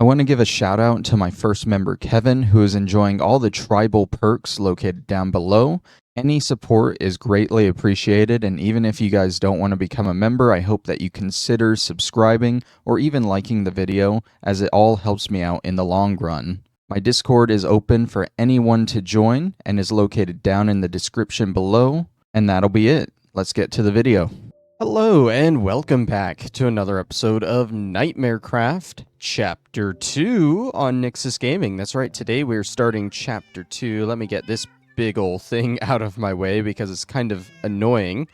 I want to give a shout out to my first member, Kevin, who is enjoying all the tribal perks located down below. Any support is greatly appreciated, and even if you guys don't want to become a member, I hope that you consider subscribing or even liking the video, as it all helps me out in the long run. My Discord is open for anyone to join and is located down in the description below, and that'll be it. Let's get to the video. Hello and welcome back to another episode of Nightmarecraft Chapter 2 on Nyxus Gaming. That's right, today we're starting Chapter 2. Let me get this big ol' thing out of my way because it's kind of annoying.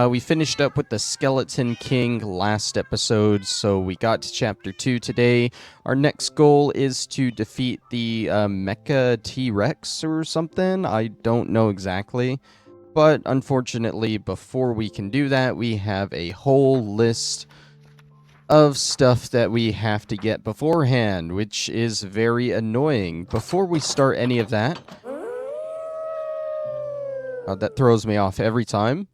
We finished up with the Skeleton King last episode, so we got to Chapter 2 today. Our next goal is to defeat the Mecha T-Rex or something. I don't know exactly. But unfortunately, before we can do that, we have a whole list of stuff that we have to get beforehand, which is very annoying. Before we start any of that, that throws me off every time,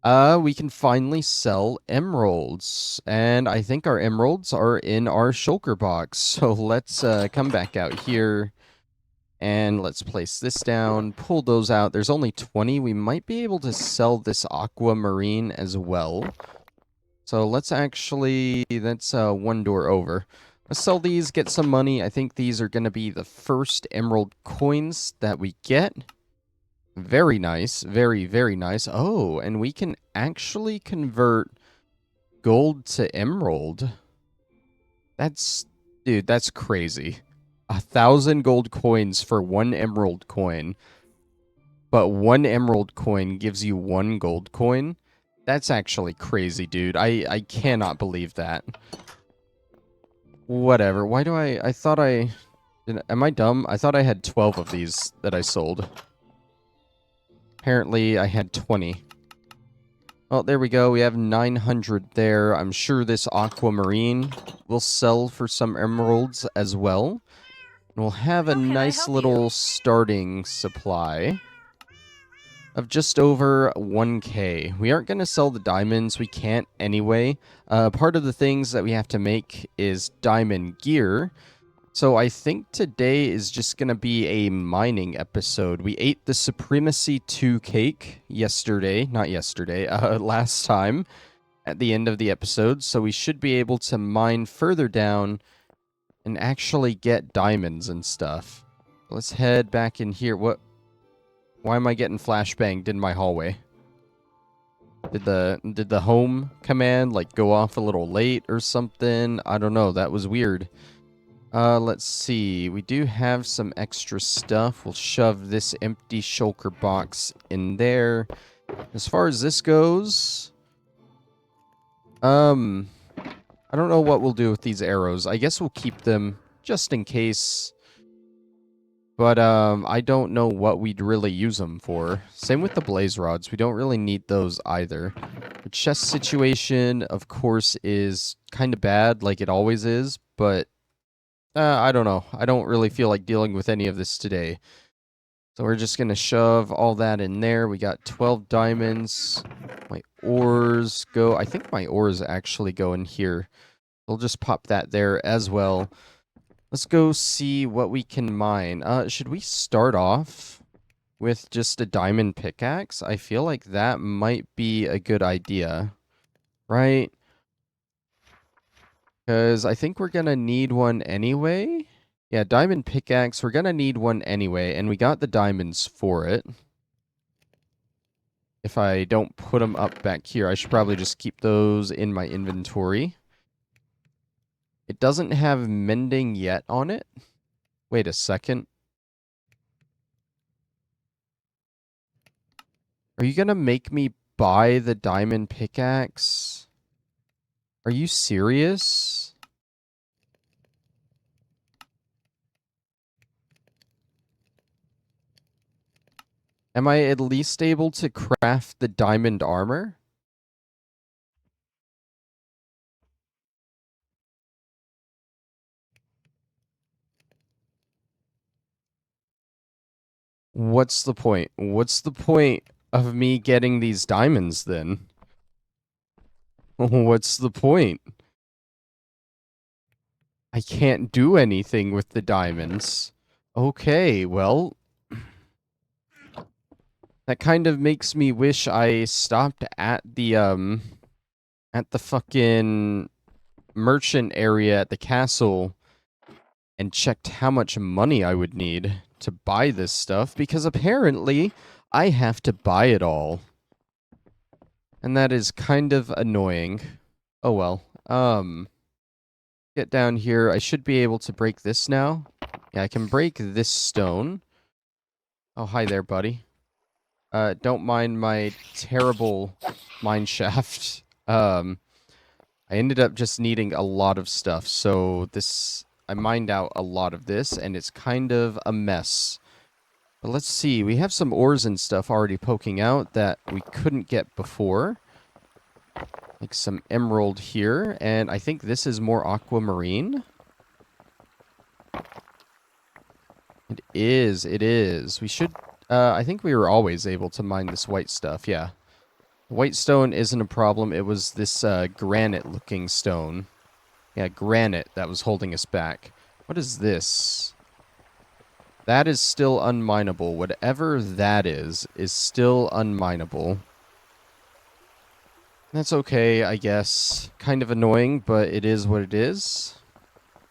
we can finally sell emeralds. And I think our emeralds are in our shulker box. So let's come back out here. And let's place this down, pull those out. There's only 20. We might be able to sell this aquamarine as well. So let's actually, that's one door over. Let's sell these, get some money. I think these are going to be the first emerald coins that we get. Very nice. Very, very nice. Oh, and we can actually convert gold to emerald. Dude, that's crazy. 1,000 gold coins for 1 emerald coin, but 1 emerald coin gives you 1 gold coin? That's actually crazy, dude. I cannot believe that. Whatever. Why do I thought I... Am I dumb? I thought I had 12 of these that I sold. Apparently, I had 20. Oh, there we go. We have 900 there. I'm sure this aquamarine will sell for some emeralds as well. We'll have a nice little starting supply of just over 1k. We aren't going to sell the diamonds. We can't anyway. Part of the things that we have to make is diamond gear. So I think today is just going to be a mining episode. We ate the Supremacy 2 cake yesterday. Not yesterday. Last time at the end of the episode. So we should be able to mine further down and actually get diamonds and stuff. Let's head back in here. What? Why am I getting flashbanged in my hallway? Did the home command like go off a little late or something? I don't know. That was weird. Let's see. We do have some extra stuff. We'll shove this empty shulker box in there. As far as this goes, I don't know what we'll do with these arrows. I guess we'll keep them just in case. But I don't know what we'd really use them for. Same with the blaze rods. We don't really need those either. The chest situation, of course, is kind of bad, like it always is. But I don't know. I don't really feel like dealing with any of this today. So we're just going to shove all that in there. We got 12 diamonds. My ores go... I think my ores actually go in here. We'll just pop that there as well. Let's go see what we can mine. Should we start off with just a diamond pickaxe? I feel like that might be a good idea. Right? Because I think we're going to need one anyway. Yeah, diamond pickaxe, we're going to need one anyway, and we got the diamonds for it. If I don't put them up back here, I should probably just keep those in my inventory. It doesn't have mending yet on it. Wait a second. Are you going to make me buy the diamond pickaxe? Are you serious? Am I at least able to craft the diamond armor? What's the point? What's the point of me getting these diamonds then? What's the point? I can't do anything with the diamonds. Okay, well, that kind of makes me wish I stopped at the fucking merchant area at the castle and checked how much money I would need to buy this stuff, because apparently I have to buy it all. And that is kind of annoying. Oh well. Get down here. I should be able to break this now. Yeah, I can break this stone. Oh, hi there, buddy. Don't mind my terrible mine shaft. I ended up just needing a lot of stuff, so I mined out a lot of this, and it's kind of a mess. But let's see, we have some ores and stuff already poking out that we couldn't get before. Like some emerald here, and I think this is more aquamarine. It is. We should, I think we were always able to mine this white stuff, yeah. White stone isn't a problem, it was this, granite-looking stone. Yeah, granite that was holding us back. What is this? That is still unmineable. Whatever that is still unmineable. That's okay, I guess. Kind of annoying, but it is what it is.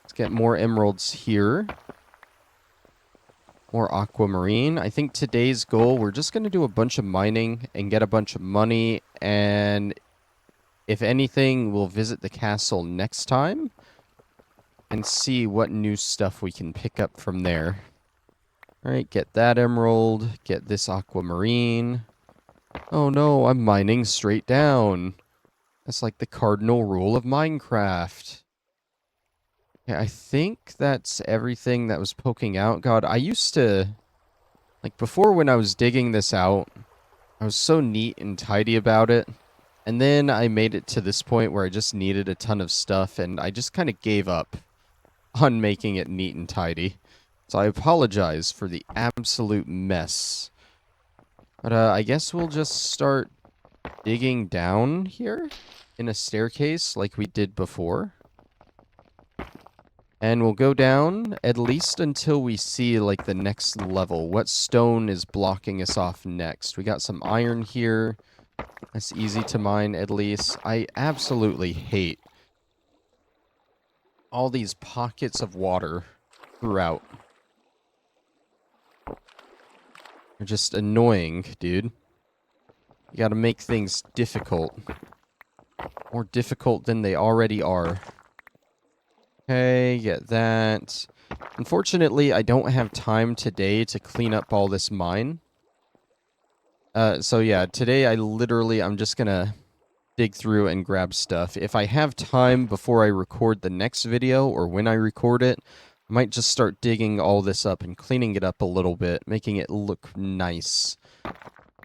Let's get more emeralds here. More aquamarine. I think today's goal, we're just going to do a bunch of mining and get a bunch of money. And if anything, we'll visit the castle next time and see what new stuff we can pick up from there. Alright, get that emerald. Get this aquamarine. Oh no, I'm mining straight down. That's like the cardinal rule of Minecraft. Yeah, I think that's everything that was poking out. God, I used to... Like, before when I was digging this out, I was so neat and tidy about it. And then I made it to this point where I just needed a ton of stuff, and I just kind of gave up on making it neat and tidy. So I apologize for the absolute mess. But I guess we'll just start digging down here in a staircase like we did before. And we'll go down at least until we see, like, the next level. What stone is blocking us off next? We got some iron here. That's easy to mine, at least. I absolutely hate all these pockets of water throughout. They're just annoying, dude. You gotta make things difficult. More difficult than they already are. Okay, get that. Unfortunately, I don't have time today to clean up all this mine. So yeah, today I'm just gonna dig through and grab stuff. If I have time before I record the next video, or when I record it, I might just start digging all this up and cleaning it up a little bit, making it look nice.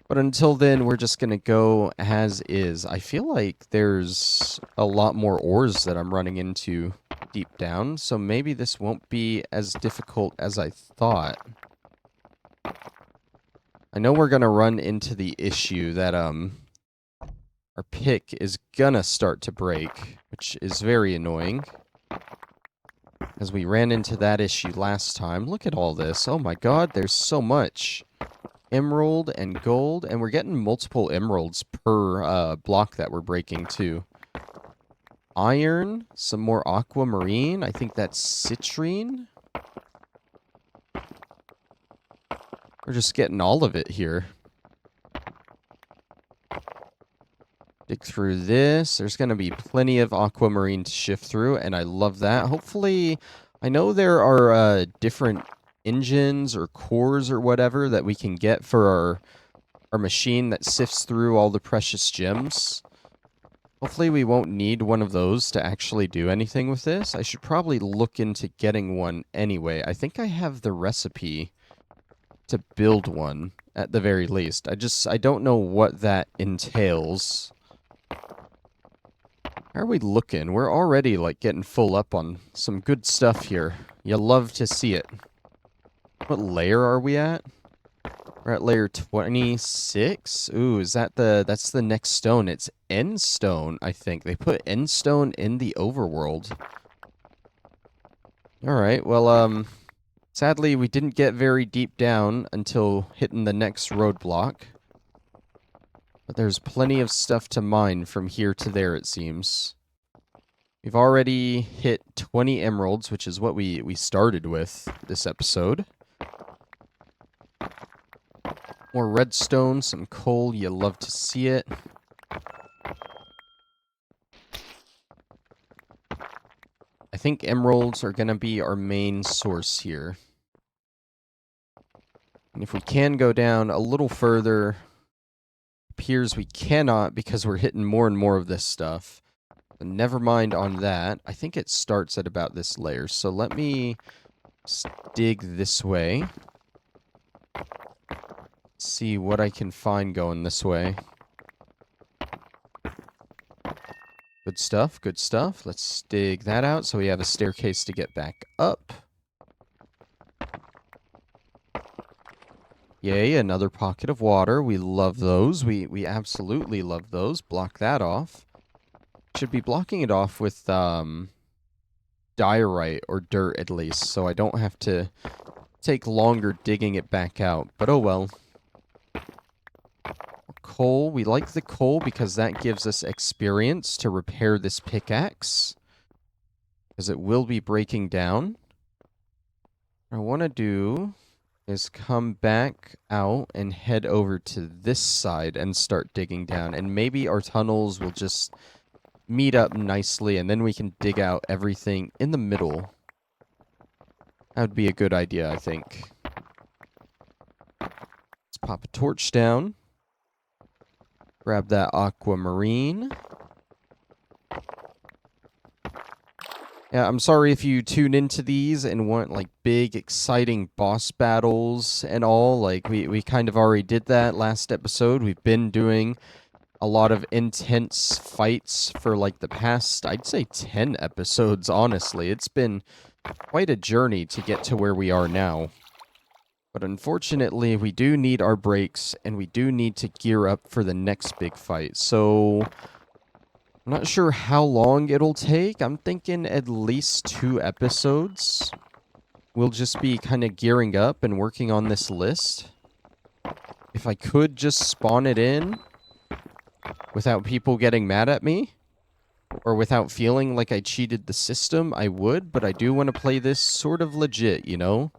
But until then, we're just gonna go as is. I feel like there's a lot more ores that I'm running into deep down, so maybe this won't be as difficult as I thought. I know we're gonna run into the issue that, our pick is gonna start to break, which is very annoying. As we ran into that issue last time. Look at all this. Oh my god, there's so much. Emerald and gold, and we're getting multiple emeralds per block that we're breaking too. Iron, some more aquamarine. I think that's citrine. We're just getting all of it here. Dig through this. There's going to be plenty of aquamarine to shift through, and I love that. Hopefully, I know there are different engines or cores or whatever that we can get for our machine that sifts through all the precious gems. Hopefully we won't need one of those to actually do anything with this. I should probably look into getting one anyway. I think I have the recipe to build one at the very least. I don't know what that entails. How are we looking? We're already, like, getting full up on some good stuff here. You love to see it. What layer are we at? We're at layer 26? Ooh, that's the next stone. It's end stone, I think. They put end stone in the overworld. Alright, well, sadly we didn't get very deep down until hitting the next roadblock. But there's plenty of stuff to mine from here to there, it seems. We've already hit 20 emeralds, which is what we started with this episode. More redstone, some coal, you love to see it. I think emeralds are going to be our main source here. And if we can go down a little further, appears we cannot because we're hitting more and more of this stuff. But never mind on that. I think it starts at about this layer. So let me dig this way. See what I can find going this way. Good stuff, good stuff. Let's dig that out so we have a staircase to get back up. Yay, another pocket of water. We love those. We absolutely love those. Block that off. Should be blocking it off with diorite or dirt at least, so I don't have to take longer digging it back out. But oh well. Coal. We like the coal because that gives us experience to repair this pickaxe. Because it will be breaking down. What I want to do is come back out and head over to this side and start digging down. And maybe our tunnels will just meet up nicely, and then we can dig out everything in the middle. That would be a good idea, I think. Let's pop a torch down. Grab that aquamarine. Yeah, I'm sorry if you tune into these and want, like, big, exciting boss battles and all. Like, we kind of already did that last episode. We've been doing a lot of intense fights for, like, the past, I'd say 10 episodes, honestly. It's been quite a journey to get to where we are now. But unfortunately, we do need our breaks, and we do need to gear up for the next big fight. So I'm not sure how long it'll take. I'm thinking at least 2 episodes. We'll just be kind of gearing up and working on this list. If I could just spawn it in without people getting mad at me, or without feeling like I cheated the system, I would, but I do want to play this sort of legit, you know?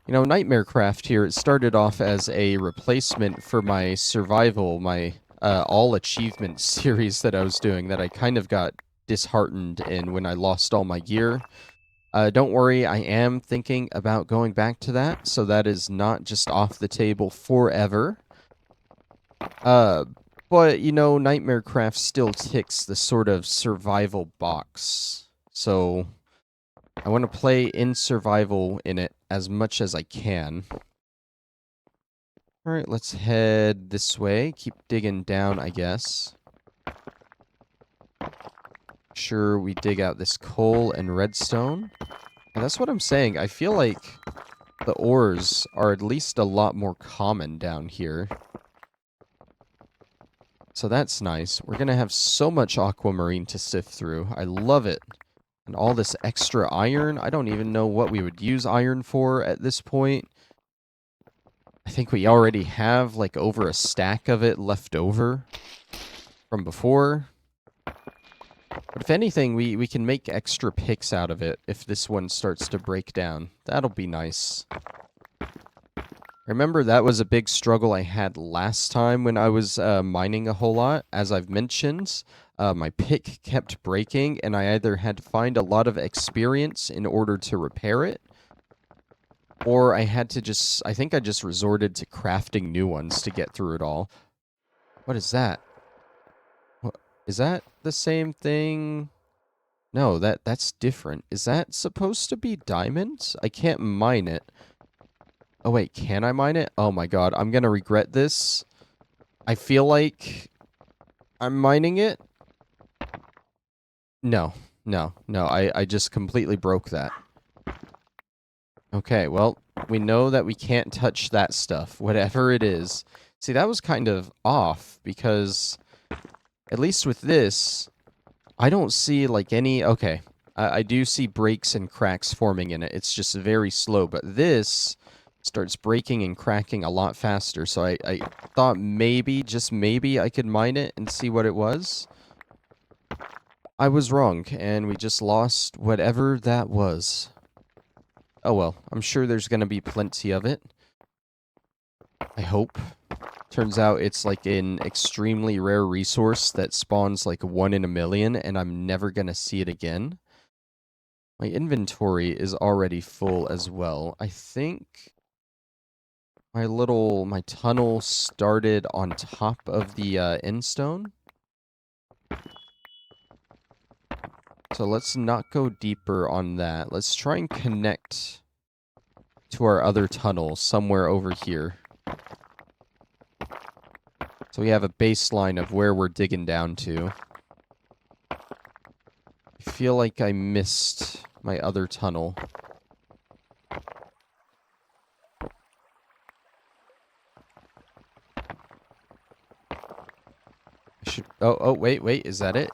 You know, Nightmarecraft here, it started off as a replacement for my survival, my all achievement series that I was doing that I kind of got disheartened in when I lost all my gear. Don't worry, I am thinking about going back to that, so that is not just off the table forever. But, you know, Nightmarecraft still ticks the sort of survival box. So I want to play in survival in it as much as I can. Alright, let's head this way. Keep digging down, I guess. Sure, we dig out this coal and redstone. And that's what I'm saying. I feel like the ores are at least a lot more common down here. So that's nice. We're going to have so much aquamarine to sift through. I love it. And all this extra iron. I don't even know what we would use iron for at this point. I think we already have like over a stack of it left over from before. But if anything, we can make extra picks out of it if this one starts to break down. That'll be nice. Remember, that was a big struggle I had last time when I was mining a whole lot. As I've mentioned, my pick kept breaking, and I either had to find a lot of experience in order to repair it, or I had to just, I think I just resorted to crafting new ones to get through it all. What is that? What, is that the same thing? No, that's different. Is that supposed to be diamonds? I can't mine it. Oh wait, can I mine it? Oh my god, I'm gonna regret this. I feel like I'm mining it. No, I just completely broke that. Okay, well, we know that we can't touch that stuff, whatever it is. See, that was kind of off, because at least with this, I don't see, like, any... Okay, I do see breaks and cracks forming in it. It's just very slow, but this starts breaking and cracking a lot faster. So I thought maybe, just maybe, I could mine it and see what it was. I was wrong, and we just lost whatever that was. Oh well, I'm sure there's going to be plenty of it. I hope. Turns out it's like an extremely rare resource that spawns like 1 in a million, and I'm never going to see it again. My inventory is already full as well. I think my tunnel started on top of the end stone. So let's not go deeper on that. Let's try and connect to our other tunnel somewhere over here. So we have a baseline of where we're digging down to. I feel like I missed my other tunnel. I should... Oh, wait, is that it?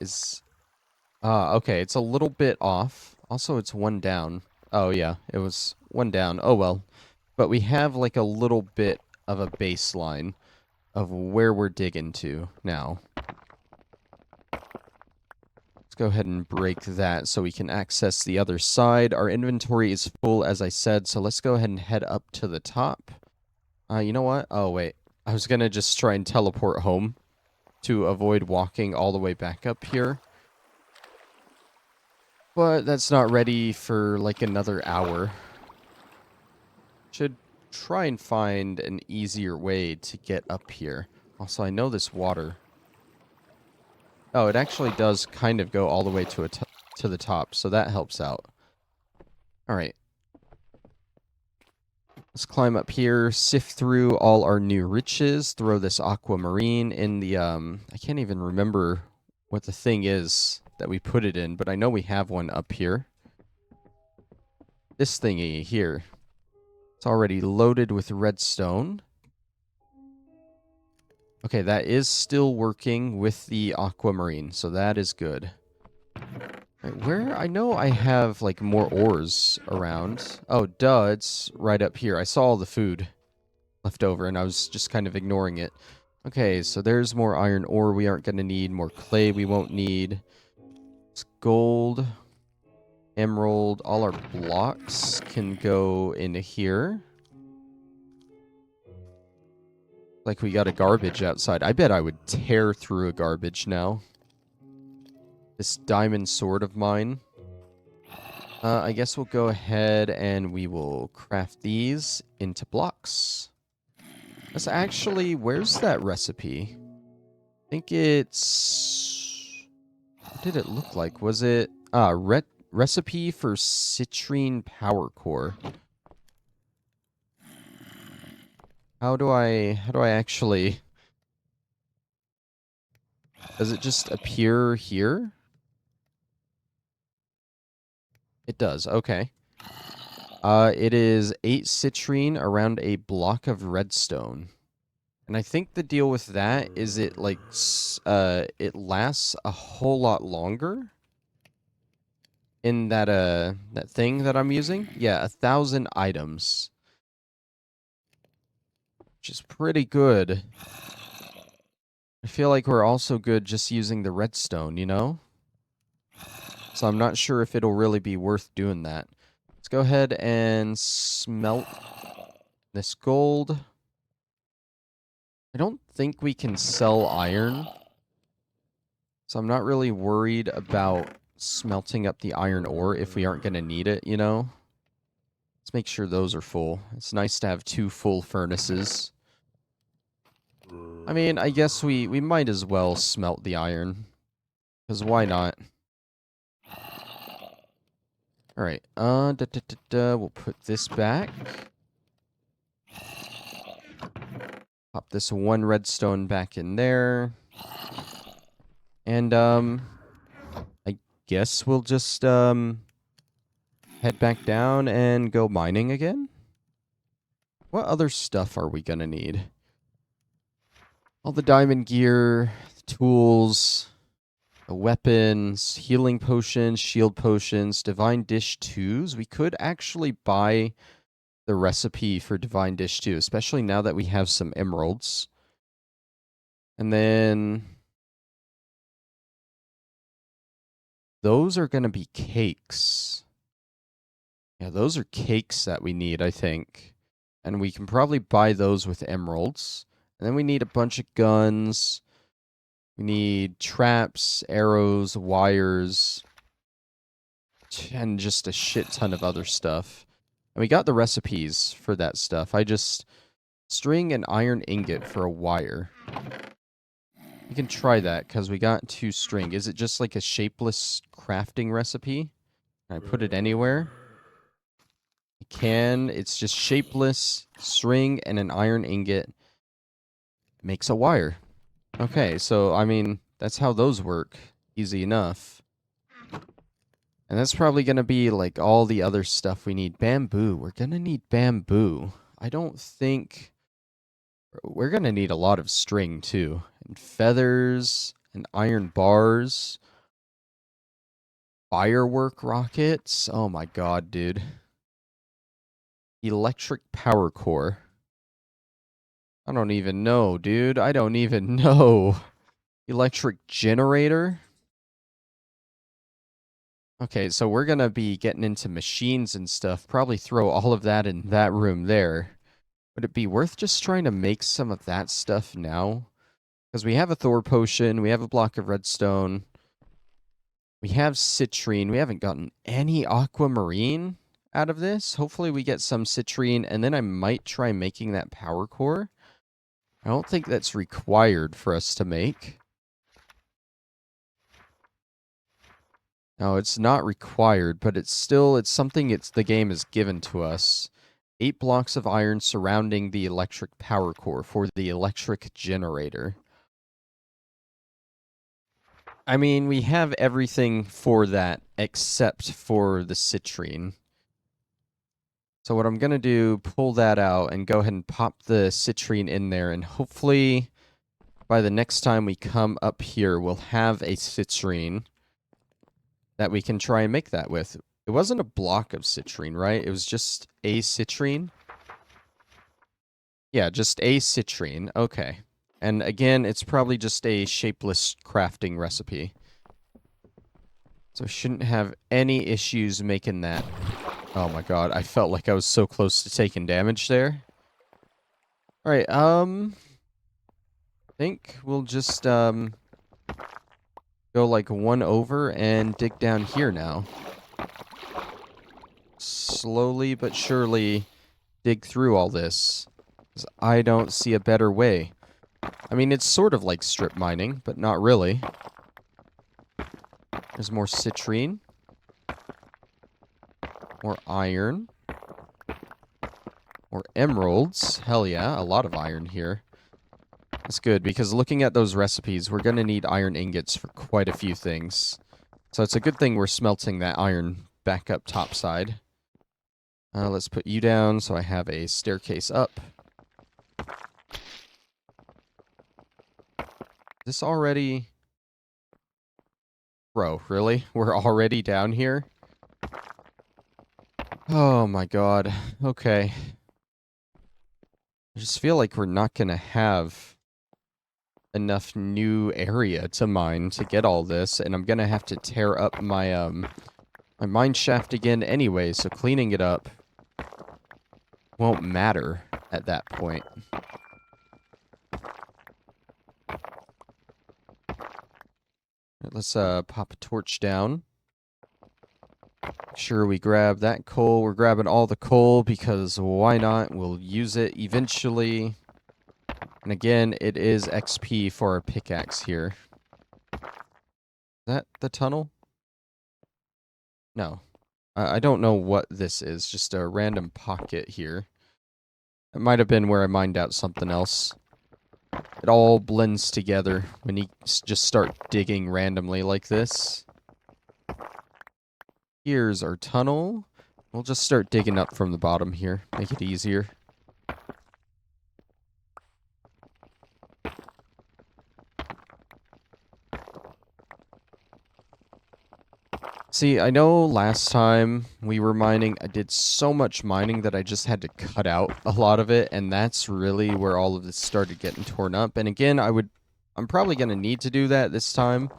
Okay, it's a little bit off. Also, it's one down. Oh, yeah, it was one down. Oh, well. But we have, like, a little bit of a baseline of where we're digging to now. Let's go ahead and break that so we can access the other side. Our inventory is full, as I said, so let's go ahead and head up to the top. You know what? Oh, wait. I was gonna just try and teleport home to avoid walking all the way back up here. But that's not ready for like another hour. Should try and find an easier way to get up here. Also, I know this water. Oh, it actually does kind of go all the way to the top, so that helps out. All right. Let's climb up here, sift through all our new riches, throw this aquamarine in the, I can't even remember what the thing is that we put it in, but I know we have one up here. This thingy here. It's already loaded with redstone. Okay, that is still working with the aquamarine, so that is good. Right, where? I know I have, like, more ores around. Oh, duh, it's right up here. I saw all the food left over, and I was just kind of ignoring it. Okay, so there's more iron ore we aren't going to need. More clay we won't need. It's gold, emerald. All our blocks can go in here. Like we got a garbage outside. I bet I would tear through a garbage now. This diamond sword of mine. I guess we'll go ahead and we will craft these into blocks. That's actually... Where's that recipe? I think it's... What did it look like? Was it... recipe for citrine power core. How do I actually... Does it just appear here? It does, okay. It is 8 citrine around a block of redstone. And I think the deal with that is it, like, it lasts a whole lot longer in that thing that I'm using. Yeah, 1,000 items. Which is pretty good. I feel like we're also good just using the redstone, you know? So I'm not sure if it'll really be worth doing that. Let's go ahead and smelt this gold. I don't think we can sell iron. So I'm not really worried about smelting up the iron ore if we aren't going to need it, you know? Let's make sure those are full. It's nice to have 2 full furnaces. I mean, I guess we might as well smelt the iron. Because why not? Alright, we'll put this back. Pop this 1 redstone back in there. And, I guess we'll just, head back down and go mining again? What other stuff are we gonna need? All the diamond gear, the tools. weapons, healing potions, shield potions, divine dish 2s. We could actually buy the recipe for divine dish 2, especially now that we have some emeralds. And then those are going to be cakes. Yeah, those are cakes that we need, I think. And we can probably buy those with emeralds. And then we need a bunch of guns. We need traps, arrows, wires, and just a shit ton of other stuff. And we got the recipes for that stuff. I just string an iron ingot for a wire. We can try that because we got 2 string. Is it just like a shapeless crafting recipe? Can I put it anywhere? I can. It's just shapeless string and an iron ingot makes a wire. Okay, so I mean, that's how those work. Easy enough. And that's probably going to be like all the other stuff we need. Bamboo. We're going to need bamboo. I don't think... We're going to need a lot of string, too. And feathers, and iron bars. Firework rockets. Oh my god, dude. Electric power core. I don't even know, dude. I don't even know. Electric generator. Okay, so we're going to be getting into machines and stuff. Probably throw all of that in that room there. Would it be worth just trying to make some of that stuff now? Because we have a Thor potion, we have a block of redstone, we have citrine. We haven't gotten any aquamarine out of this. Hopefully we get some citrine, and then I might try making that power core. I don't think that's required for us to make. No, it's not required, but it's something the game has given to us. 8 blocks of iron surrounding the electric power core for the electric generator. I mean, we have everything for that except for the citrine. So what I'm going to do, pull that out and go ahead and pop the citrine in there, and hopefully by the next time we come up here, we'll have a citrine that we can try and make that with. It wasn't a block of citrine, right? It was just a citrine. Yeah, just a citrine. Okay. And again, it's probably just a shapeless crafting recipe. So shouldn't have any issues making that. Oh my god, I felt like I was so close to taking damage there. Alright, I think we'll just, go like 1 over and dig down here now. Slowly but surely dig through all this. 'Cause I don't see a better way. I mean, it's sort of like strip mining, but not really. There's more citrine. More iron. More emeralds. Hell yeah, a lot of iron here. That's good, because looking at those recipes, we're going to need iron ingots for quite a few things. So it's a good thing we're smelting that iron back up topside. Let's put you down so I have a staircase up. This already... Bro, really? We're already down here? Oh my god. Okay. I just feel like we're not going to have enough new area to mine to get all this, and I'm going to have to tear up my, my mine shaft again anyway, so cleaning it up won't matter at that point. Let's pop a torch down. Make sure we grab that coal. We're grabbing all the coal because why not? We'll use it eventually. And again, it is XP for our pickaxe here. Is that the tunnel? No. I don't know what this is. Just a random pocket here. It might have been where I mined out something else. It all blends together when you just start digging randomly like this. Here's our tunnel. We'll just start digging up from the bottom here. Make it easier. See, I know last time we were mining, I did so much mining that I just had to cut out a lot of it, and that's really where all of this started getting torn up. And again, I'm probably going to need to do that this time.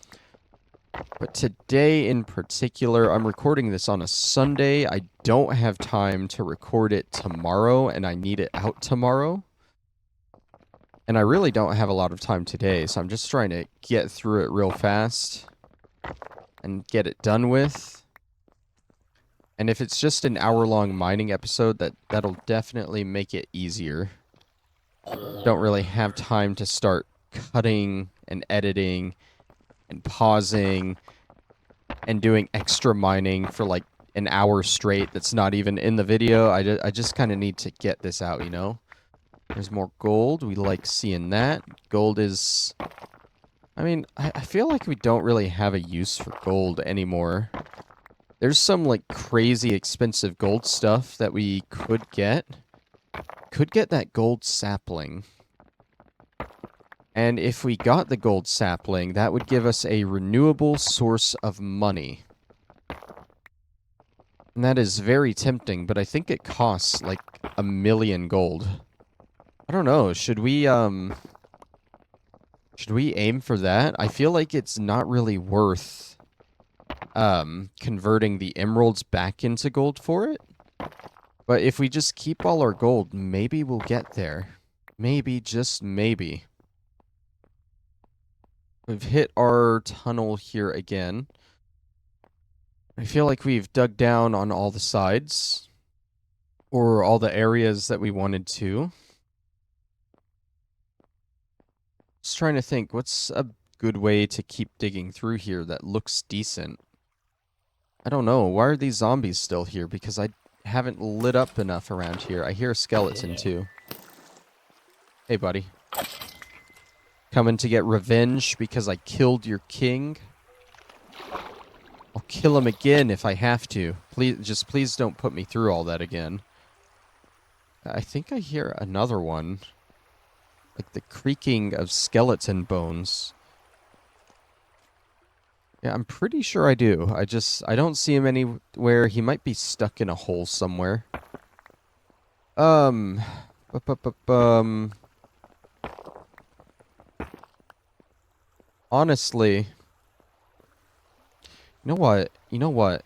But today in particular, I'm recording this on a Sunday. I don't have time to record it tomorrow, and I need it out tomorrow. And I really don't have a lot of time today, so I'm just trying to get through it real fast and get it done with. And if it's just an hour-long mining episode, that'll definitely make it easier. Don't really have time to start cutting and editing and pausing and doing extra mining for like an hour straight that's not even in the video. I just kind of need to get this out, you know? There's more gold. We like seeing that. Gold is... I mean, I feel like we don't really have a use for gold anymore. There's some, like, crazy expensive gold stuff that we could get. Could get that gold sapling. And if we got the gold sapling, that would give us a renewable source of money. And that is very tempting, but I think it costs, like, 1,000,000 gold. I don't know, should we aim for that? I feel like it's not really worth converting the emeralds back into gold for it. But if we just keep all our gold, maybe we'll get there. Maybe, just maybe. We've hit our tunnel here again. I feel like we've dug down on all the sides. Or all the areas that we wanted to. Just trying to think, what's a good way to keep digging through here that looks decent? I don't know. Why are these zombies still here? Because I haven't lit up enough around here. I hear a skeleton, too. Hey, buddy. Coming to get revenge because I killed your king? I'll kill him again if I have to. Please don't put me through all that again. I think I hear another one. Like the creaking of skeleton bones. Yeah, I'm pretty sure I do. I don't see him anywhere. He might be stuck in a hole somewhere. Honestly, you know what? You know what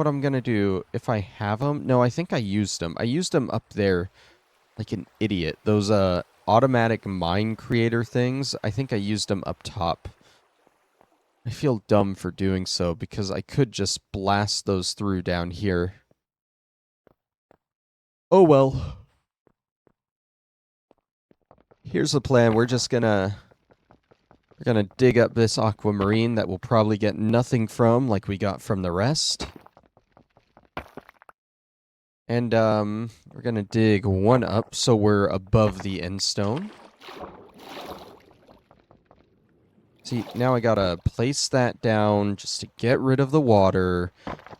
I'm gonna do if I have them? No, I think I used them. I used them up there like an idiot. Those automatic mine creator things, I think I used them up top. I feel dumb for doing so because I could just blast those through down here. Oh well. Here's the plan. We're gonna dig up this aquamarine that we'll probably get nothing from like we got from the rest. And we're gonna dig one up so we're above the end stone. See, now I gotta place that down just to get rid of the water,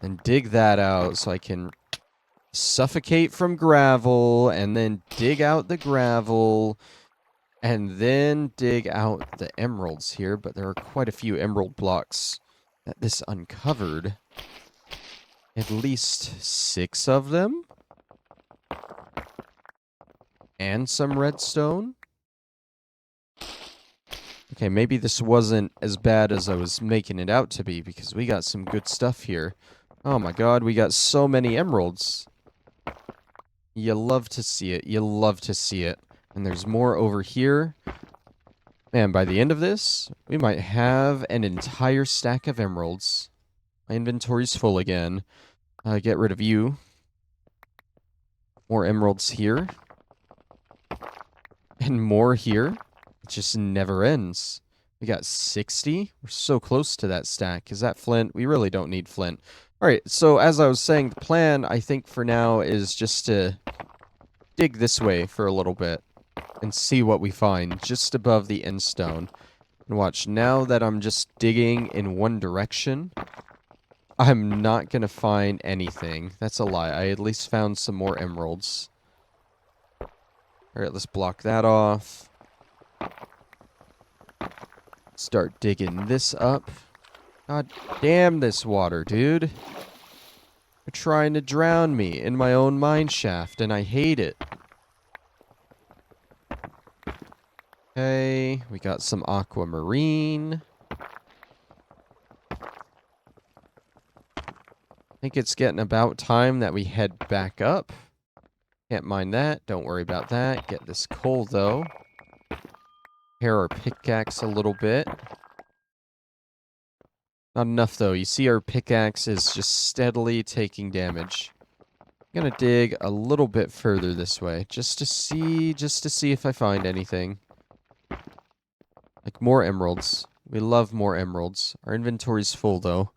and dig that out so I can suffocate from gravel, and then dig out the gravel, and then dig out the emeralds here, but there are quite a few emerald blocks that this uncovered. At least 6 of them. And some redstone. Okay, maybe this wasn't as bad as I was making it out to be, because we got some good stuff here. Oh my god, we got so many emeralds. You love to see it. You love to see it. And there's more over here. Man, by the end of this, we might have an entire stack of emeralds. My inventory's full again. Get rid of you. More emeralds here. And more here. It just never ends. We got 60. We're so close to that stack. Is that flint? We really don't need flint. Alright, so as I was saying, the plan, I think, for now is just to dig this way for a little bit and see what we find just above the end stone. And watch, now that I'm just digging in one direction, I'm not going to find anything. That's a lie. I at least found some more emeralds. Alright, let's block that off. Start digging this up. God damn this water, dude. You're trying to drown me in my own mine shaft, and I hate it. Okay, we got some aquamarine. I think it's getting about time that we head back up. Can't mind that. Don't worry about that. Get this coal, though. Repair our pickaxe a little bit. Not enough, though. You see our pickaxe is just steadily taking damage. I'm gonna dig a little bit further this way, just to see if I find anything. Like more emeralds. We love more emeralds. Our inventory's full, though.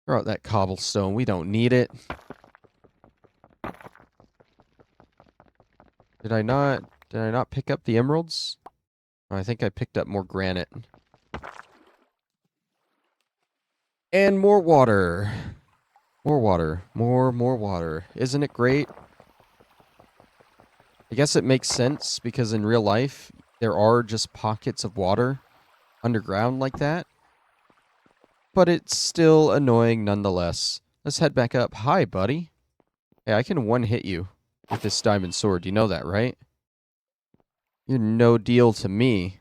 Throw out that cobblestone. We don't need it. Did I not pick up the emeralds? Oh, I think I picked up more granite. And more water. More water. More water. Isn't it great? I guess it makes sense because in real life, there are just pockets of water underground like that. But it's still annoying nonetheless. Let's head back up. Hi, buddy. Hey, I can one-hit you with this diamond sword. You know that, right? You're no deal to me.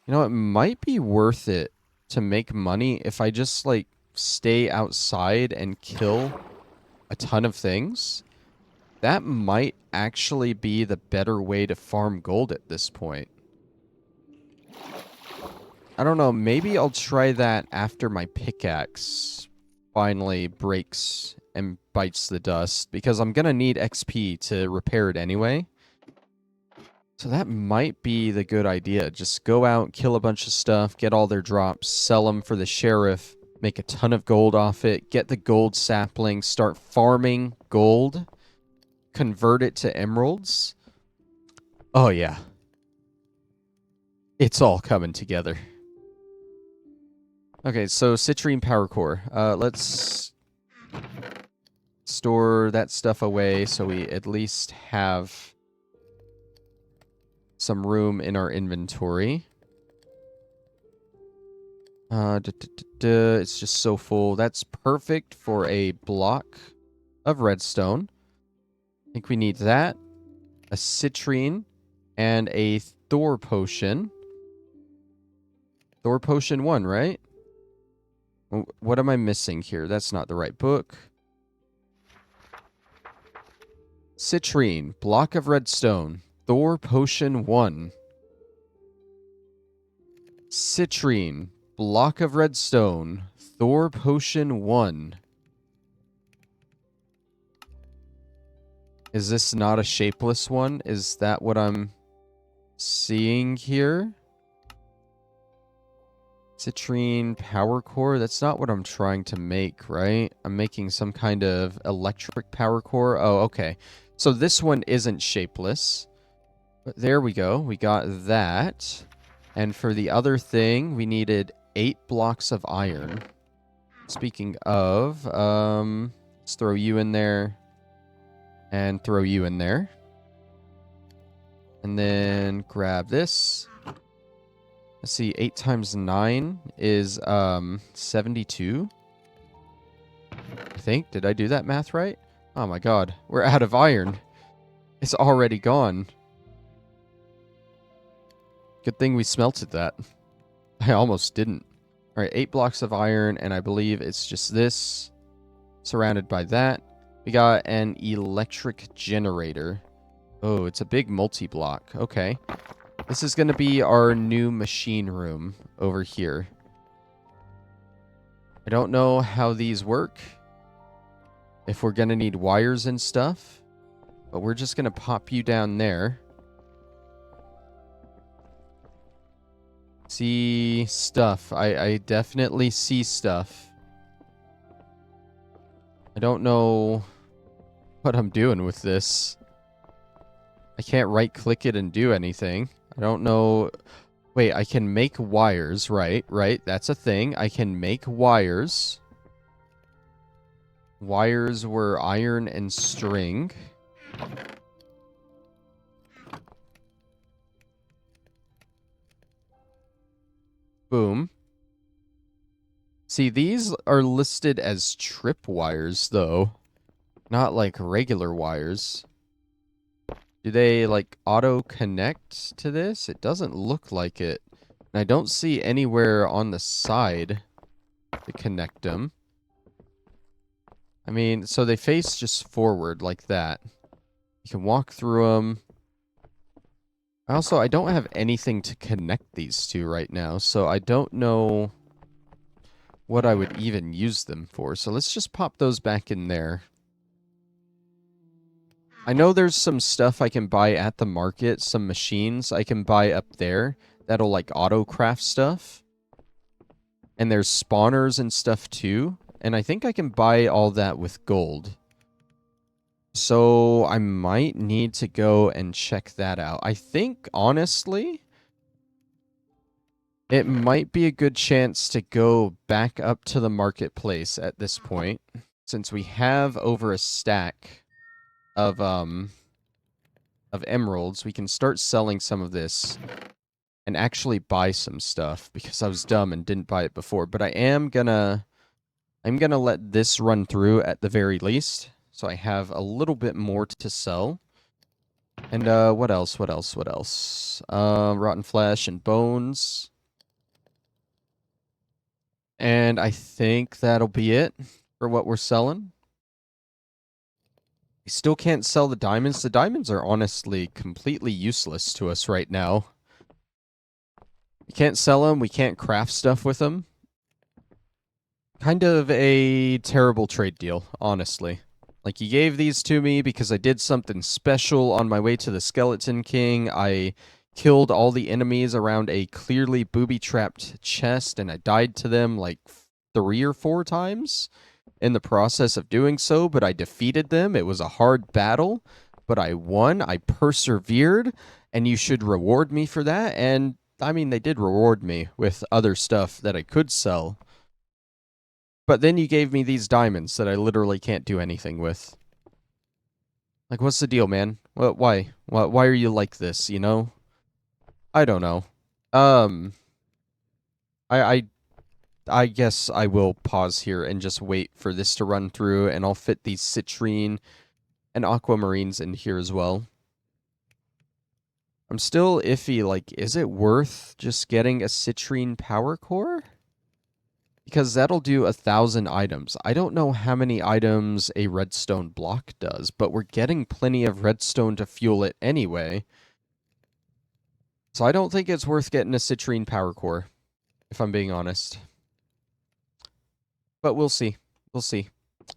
You know, it might be worth it to make money if I just, like, stay outside and kill a ton of things. That might actually be the better way to farm gold at this point. I don't know, maybe I'll try that after my pickaxe finally breaks and bites the dust, because I'm gonna need XP to repair it anyway. So that might be the good idea. Just go out, kill a bunch of stuff, get all their drops, sell them for the sheriff, make a ton of gold off it, get the gold sapling, start farming gold, convert it to emeralds. Oh yeah. It's all coming together. Okay, so citrine power core. Let's store that stuff away so we at least have some room in our inventory. It's just so full. That's perfect for a block of redstone. I think we need that, a citrine, and a Thor potion. Thor potion 1, right? What am I missing here? That's not the right book. Citrine, block of redstone, Thor potion 1. Citrine, block of redstone, Thor potion 1. Is this not a shapeless one? Is that what I'm seeing here? Citrine power core? That's not what I'm trying to make, right? I'm making some kind of electric power core. Oh, okay. So this one isn't shapeless. But there we go. We got that. And for the other thing, we needed 8 blocks of iron. Speaking of, let's throw you in there. And throw you in there. And then grab this. Let's see, 8 times 9 is 72. I think. Did I do that math right? Oh my god. We're out of iron. It's already gone. Good thing we smelted that. I almost didn't. Alright, 8 blocks of iron, and I believe it's just this. Surrounded by that. We got an electric generator. Oh, it's a big multi-block. Okay. This is going to be our new machine room over here. I don't know how these work. If we're going to need wires and stuff. But we're just going to pop you down there. See stuff. I definitely see stuff. I don't know what I'm doing with this. I can't right-click it and do anything. I don't know. Wait, I can make wires. Right. That's a thing. I can make wires. Wires were iron and string. Boom. See, these are listed as trip wires, though. Not like regular wires. Do they, like, auto-connect to this? It doesn't look like it. And I don't see anywhere on the side to connect them. I mean, so they face just forward like that. You can walk through them. Also, I don't have anything to connect these two right now, so I don't know what I would even use them for. So let's just pop those back in there. I know there's some stuff I can buy at the market, some machines I can buy up there that'll like auto craft stuff. And there's spawners and stuff too. And I think I can buy all that with gold. So I might need to go and check that out. I think, honestly, it might be a good chance to go back up to the marketplace at this point, since we have over a stack of emeralds. We can start selling some of this and actually buy some stuff, because I was dumb and didn't buy it before. But I'm gonna let this run through at the very least, so I have a little bit more to sell. And what else? Rotten flesh and bones. And I think that'll be it for what we're selling. We still can't sell the diamonds. The diamonds are honestly completely useless to us right now. We can't sell them. We can't craft stuff with them. Kind of a terrible trade deal, honestly. Like, you gave these to me because I did something special on my way to the Skeleton King. I killed all the enemies around a clearly booby-trapped chest, and I died to them like 3 or 4 times in the process of doing so, but I defeated them. It was a hard battle, but I won. I persevered, and you should reward me for that. And, I mean, they did reward me with other stuff that I could sell. But then you gave me these diamonds that I literally can't do anything with. Like, what's the deal, man? Why? Why are you like this, you know? I don't know. I I guess I will pause here and just wait for this to run through, and I'll fit these citrine and aquamarines in here as well. I'm still iffy, like, is it worth just getting a citrine power core? Because that'll do 1,000 items. I don't know how many items a redstone block does, but we're getting plenty of redstone to fuel it anyway. So I don't think it's worth getting a citrine power core, if I'm being honest. But we'll see. We'll see.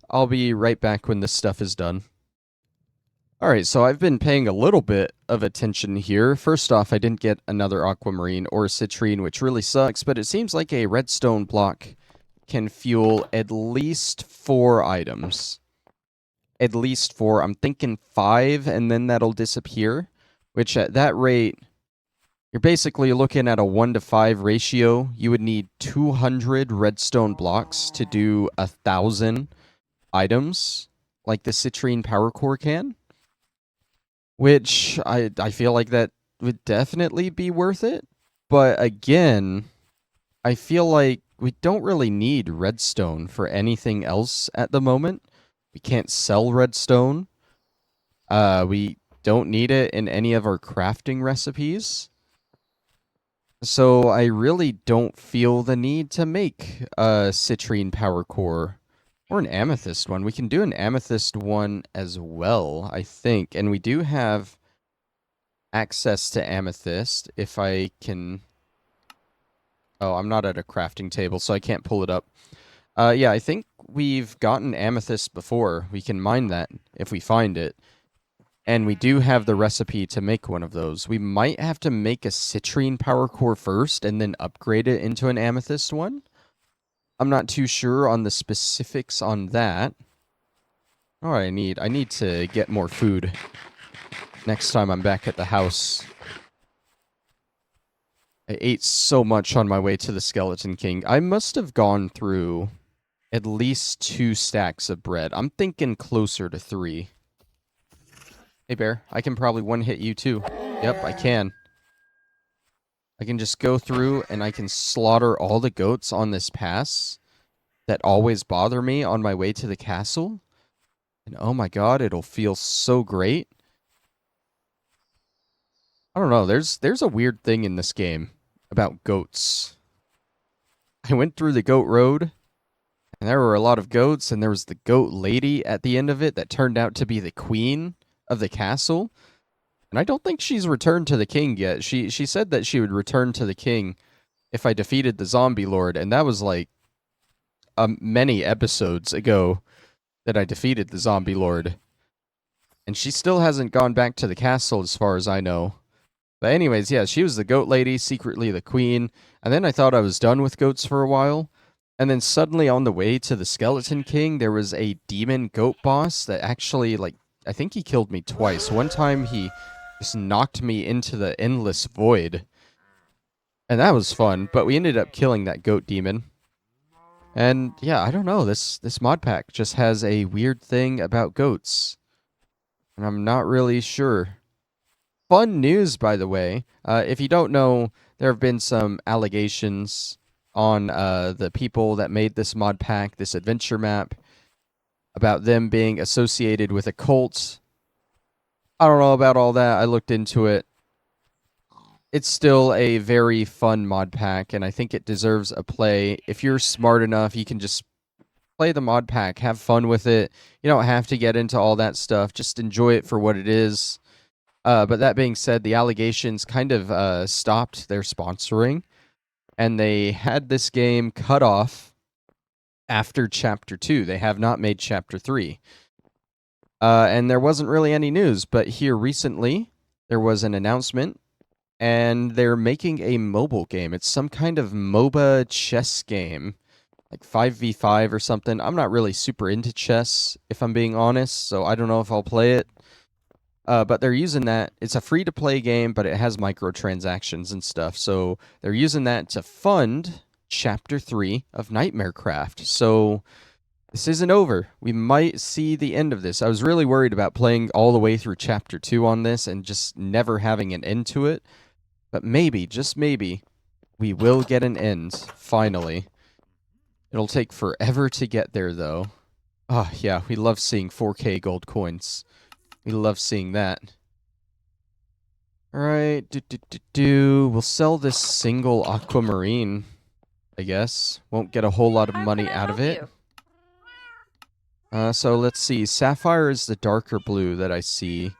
I'll be right back when this stuff is done. Alright, so I've been paying a little bit of attention here. First off, I didn't get another aquamarine or a citrine, which really sucks, but it seems like a redstone block can fuel at least 4 items. At least 4. I'm thinking 5, and then that'll disappear, which at that rate, you're basically looking at a 1-to-5 ratio. You would need 200 redstone blocks to do 1,000 items, like the citrine power core can. Which, I feel like that would definitely be worth it. But again, I feel like we don't really need redstone for anything else at the moment. We can't sell redstone. We don't need it in any of our crafting recipes. So I really don't feel the need to make a citrine power core. Or an amethyst one. We can do an amethyst one as well, I think. And we do have access to amethyst if I can... Oh, I'm not at a crafting table, so I can't pull it up. Yeah, I think we've gotten amethyst before. We can mine that if we find it. And we do have the recipe to make one of those. We might have to make a citrine power core first and then upgrade it into an amethyst one. I'm not too sure on the specifics on that. All right, I need to get more food next time I'm back at the house. I ate so much on my way to the Skeleton King. I must have gone through at least 2 stacks of bread. I'm thinking closer to 3. Hey, Bear, I can probably one-hit you too. Yep, I can. I can just go through and I can slaughter all the goats on this pass. that always bother me on my way to the castle. And oh my god, it'll feel so great. I don't know, there's a weird thing in this game about goats. I went through the goat road, and there were a lot of goats, and there was the goat lady at the end of it that turned out to be the queen of the castle. And I don't think she's returned to the king yet. She said that she would return to the king if I defeated the zombie lord, and that was like many episodes ago that I defeated the zombie lord. And she still hasn't gone back to the castle as far as I know. But anyways, yeah, she was the goat lady, secretly the queen. And then I thought I was done with goats for a while. And then suddenly on the way to the Skeleton King, there was a demon goat boss that actually, like, I think he killed me twice. One time he just knocked me into the endless void. And that was fun, but we ended up killing that goat demon. And yeah, I don't know, this mod pack just has a weird thing about goats. And I'm not really sure. Fun news, by the way. If you don't know, there have been some allegations on the people that made this mod pack, this adventure map, about them being associated with a cult. I don't know about all that. I looked into it. It's still a very fun mod pack, and I think it deserves a play. If you're smart enough, you can just play the mod pack, have fun with it. You don't have to get into all that stuff. Just enjoy it for what it is. But that being said, the allegations kind of stopped their sponsoring, and they had this game cut off after Chapter 2. They have not made Chapter 3. And there wasn't really any news, but here recently, there was an announcement, and they're making a mobile game. It's some kind of MOBA chess game, like 5v5 or something. I'm not really super into chess, if I'm being honest, so I don't know if I'll play it. But they're using that. It's a free-to-play game, but it has microtransactions and stuff. So they're using that to fund Chapter 3 of Nightmarecraft. So this isn't over. We might see the end of this. I was really worried about playing all the way through Chapter 2 on this and just never having an end to it. But maybe, just maybe, we will get an end, finally. It'll take forever to get there, though. Oh, yeah, we love seeing 4K gold coins. We love seeing that. Alright, we'll sell this single aquamarine, I guess. Won't get a whole lot of money out of it. So let's see. Sapphire is the darker blue that I see.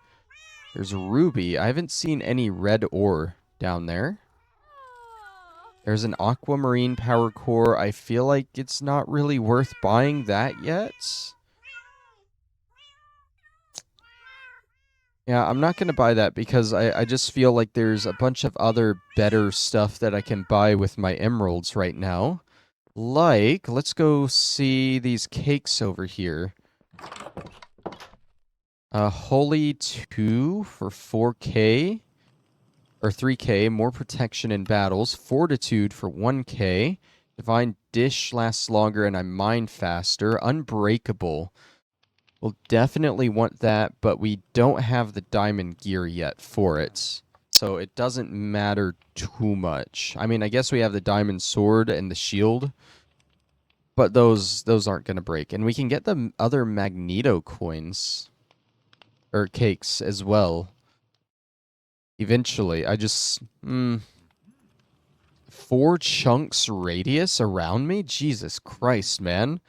There's ruby. I haven't seen any red ore down there. There's an aquamarine power core. I feel like it's not really worth buying that yet. Yeah, I'm not going to buy that because I just feel like there's a bunch of other better stuff that I can buy with my emeralds right now. Like, let's go see these cakes over here. Holy 2 for 4K. Or 3K, more protection in battles. Fortitude for 1K. Divine Dish lasts longer and I mine faster. Unbreakable. We'll definitely want that, but we don't have the diamond gear yet for it. So it doesn't matter too much. I mean, I guess we have the diamond sword and the shield, but those aren't going to break. And we can get the other magneto coins, or cakes as well. Eventually, I just... 4 chunks radius around me? Jesus Christ, man.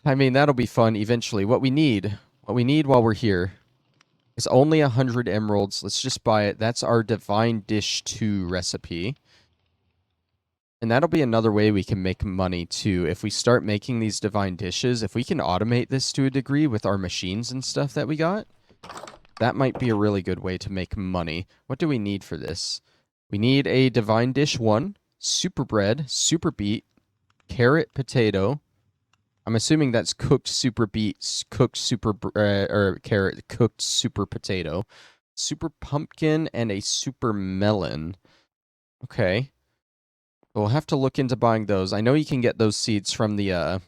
I mean, that'll be fun eventually. What we need while we're here is only 100 emeralds. Let's just buy it. That's our Divine Dish 2 recipe. And that'll be another way we can make money, too. If we start making these divine dishes, if we can automate this to a degree with our machines and stuff that we got, that might be a really good way to make money. What do we need for this? We need a Divine Dish 1, Super Bread, Super Beet, Carrot Potato. I'm assuming that's cooked super beet, cooked super or carrot, cooked super potato, super pumpkin, and a super melon. Okay, we'll have to look into buying those. I know you can get those seeds from the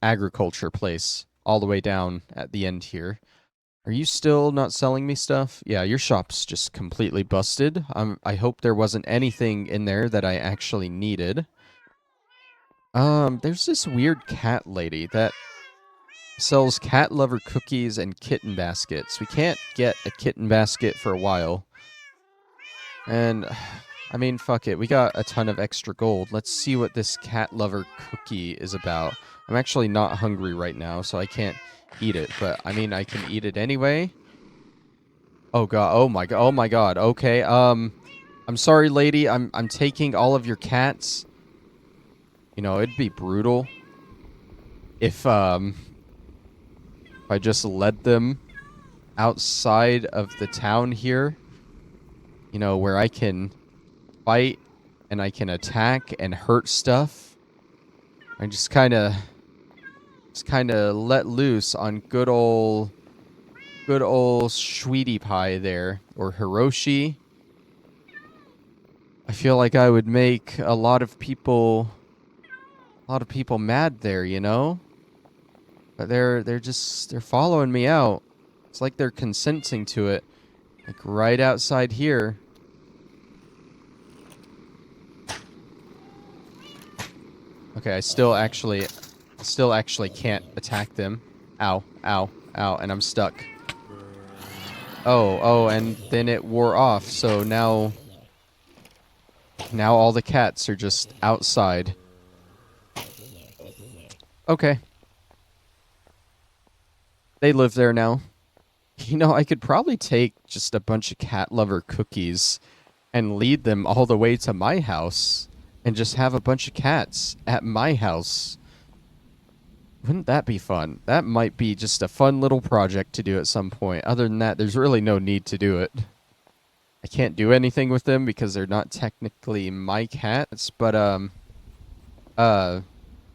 agriculture place all the way down at the end here. Are you still not selling me stuff? Yeah, your shop's just completely busted. I hope there wasn't anything in there that I actually needed. There's this weird cat lady that sells cat lover cookies and kitten baskets. We can't get a kitten basket for a while. And, I mean, fuck it. We got a ton of extra gold. Let's see what this cat lover cookie is about. I'm actually not hungry right now, so I can't eat it. But, I mean, I can eat it anyway. Oh, God. Oh, my God. Oh, my God. Okay, I'm sorry, lady. I'm taking all of your cats. You know, it'd be brutal if I just led them outside of the town here, you know, where I can fight and I can attack and hurt stuff. I just kind of let loose on good old Sweetie Pie there, or Hiroshi. I feel like I would make a lot of people mad there, you know? But they're following me out. It's like they're consenting to it. Like right outside here. Okay, I still actually can't attack them. Ow, ow, ow, and I'm stuck. Oh, and then it wore off, so now all the cats are just outside. Okay. They live there now. You know, I could probably take just a bunch of cat lover cookies and lead them all the way to my house and just have a bunch of cats at my house. Wouldn't that be fun? That might be just a fun little project to do at some point. Other than that, there's really no need to do it. I can't do anything with them because they're not technically my cats, but I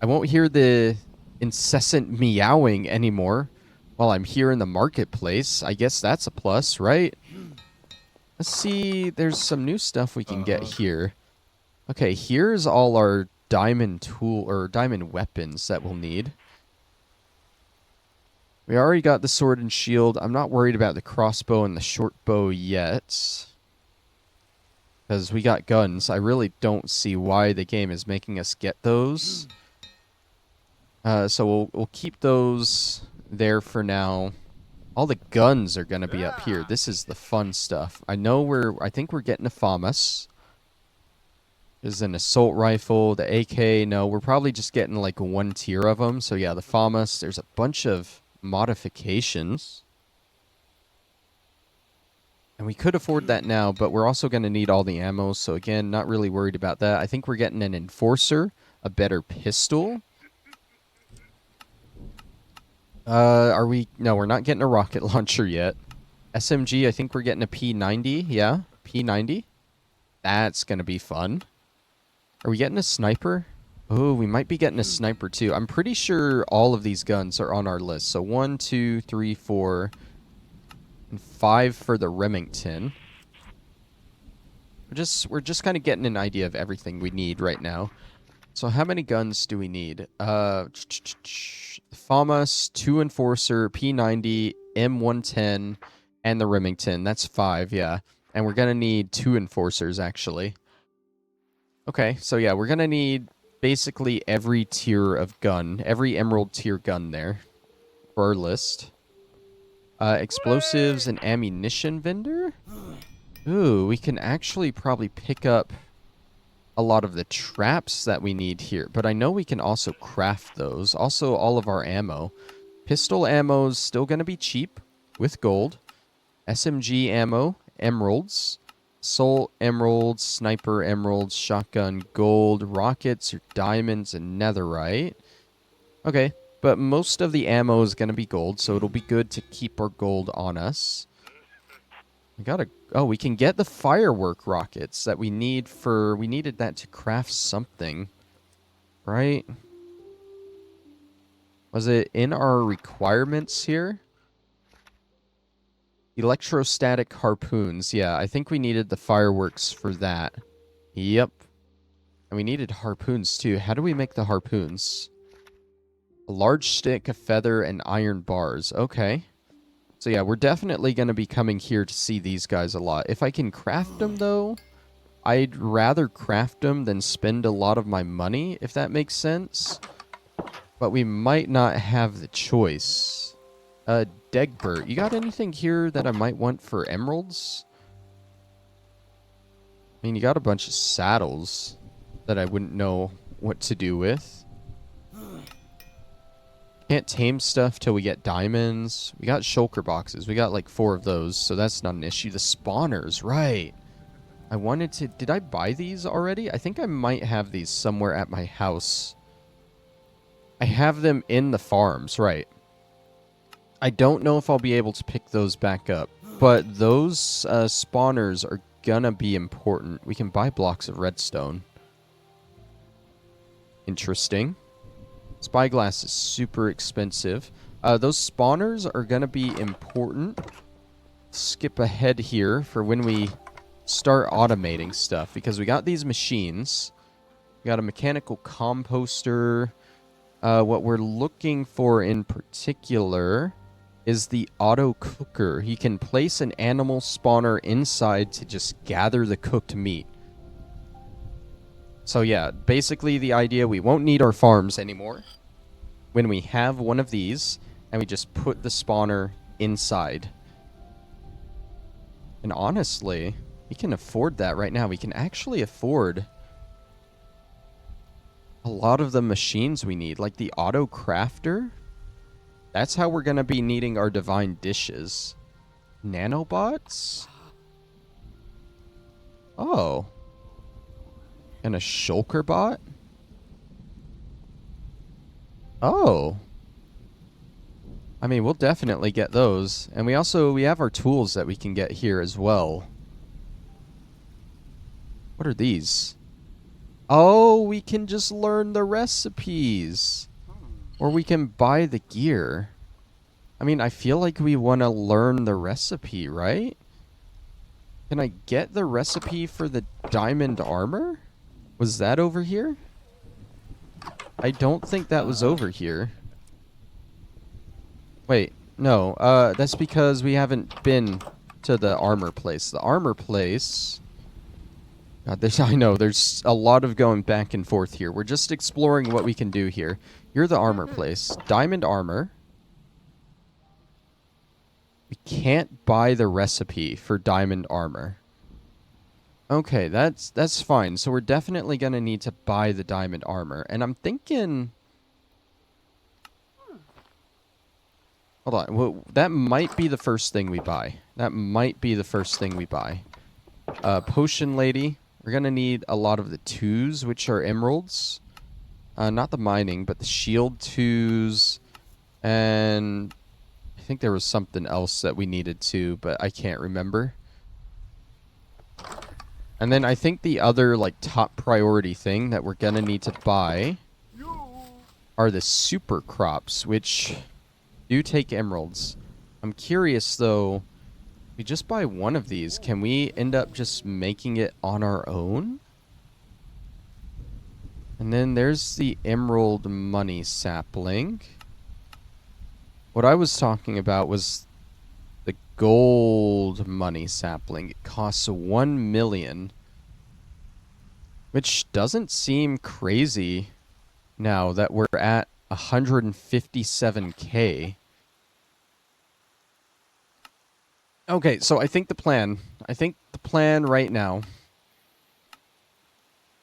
won't hear the incessant meowing anymore while I'm here in the marketplace. I guess that's a plus, right? Let's see, there's some new stuff we can get here. Okay, here's all our diamond tool or diamond weapons that we'll need. We already got the sword and shield. I'm not worried about the crossbow and the short bow yet, because we got guns. I really don't see why the game is making us get those. So we'll keep those there for now. All the guns are gonna be up here. This is the fun stuff. I think we're getting a FAMAS. There's an assault rifle, the AK. No, we're probably just getting like one tier of them. So yeah, the FAMAS. There's a bunch of modifications. And we could afford that now, but we're also going to need all the ammo. So again, not really worried about that. I think we're getting an enforcer, a better pistol. No, we're not getting a rocket launcher yet. SMG, I think we're getting a P90. Yeah, P90. That's going to be fun. Are we getting a sniper? Oh, we might be getting a sniper too. I'm pretty sure all of these guns are on our list. So 1, 2, 3, 4, and 5 for the Remington. We're just kind of getting an idea of everything we need right now. So how many guns do we need? FAMAS, 2 Enforcer, P90, M110, and the Remington. That's 5, yeah. And we're going to need 2 Enforcers, actually. Okay, so yeah, we're going to need basically every tier of gun, every emerald tier gun there for our list. Explosives and ammunition vendor? Ooh, we can actually probably pick up a lot of the traps that we need here, but I know we can also craft those. Also, all of our ammo. Pistol ammo is still going to be cheap with gold. SMG ammo, emeralds. Soul emeralds, sniper emeralds, shotgun gold, rockets, or diamonds, and netherite. Okay, but most of the ammo is going to be gold, so it'll be good to keep our gold on us. We can get the firework rockets that we need for... We needed that to craft something, right? Was it in our requirements here? Electrostatic harpoons. Yeah, I think we needed the fireworks for that. Yep. And we needed harpoons too. How do we make the harpoons? A large stick, a feather, and iron bars. Okay. So yeah, we're definitely going to be coming here to see these guys a lot. If I can craft them, though, I'd rather craft them than spend a lot of my money, if that makes sense. But we might not have the choice. Degbert, you got anything here that I might want for emeralds? I mean, you got a bunch of saddles that I wouldn't know what to do with. Can't tame stuff till we get diamonds. We got shulker boxes. We got like 4 of those, so that's not an issue. The spawners, right. I wanted to... Did I buy these already? I think I might have these somewhere at my house. I have them in the farms, right. I don't know if I'll be able to pick those back up, but those spawners are gonna be important. We can buy blocks of redstone. Interesting. Spyglass is super expensive. Those spawners are gonna be important. Skip ahead here for when we start automating stuff, because we got these machines. We got a mechanical composter. What we're looking for in particular is the auto cooker. He can place an animal spawner inside to just gather the cooked meat. So yeah, basically the idea, we won't need our farms anymore when we have one of these, and we just put the spawner inside. And honestly, we can afford that right now. We can actually afford a lot of the machines we need, like the auto crafter. That's how we're going to be needing our divine dishes. Nanobots? Oh. And a shulker bot? Oh. I mean, we'll definitely get those. And we have our tools that we can get here as well. What are these? Oh, we can just learn the recipes. Or we can buy the gear. I mean, I feel like we want to learn the recipe, right? Can I get the recipe for the diamond armor? Was that over here? I don't think that was over here. Wait, no. That's because we haven't been to the armor place. The armor place... God, I know, there's a lot of going back and forth here. We're just exploring what we can do here. You're the armor place. Diamond armor. We can't buy the recipe for diamond armor. Okay, that's fine. So we're definitely going to need to buy the diamond armor. And I'm thinking... Hold on. Well, that might be the first thing we buy. That might be the first thing we buy. Potion lady. We're going to need a lot of the 2s, which are emeralds. Not the mining, but the shield 2s. And I think there was something else that we needed too, but I can't remember. And then I think the other, like, top priority thing that we're going to need to buy are the super crops, which do take emeralds. I'm curious, though, if we just buy one of these, can we end up just making it on our own? And then there's the emerald money sapling. What I was talking about was the gold money sapling. It costs 1 million. Which doesn't seem crazy now that we're at 157k. Okay, so I think the plan right now,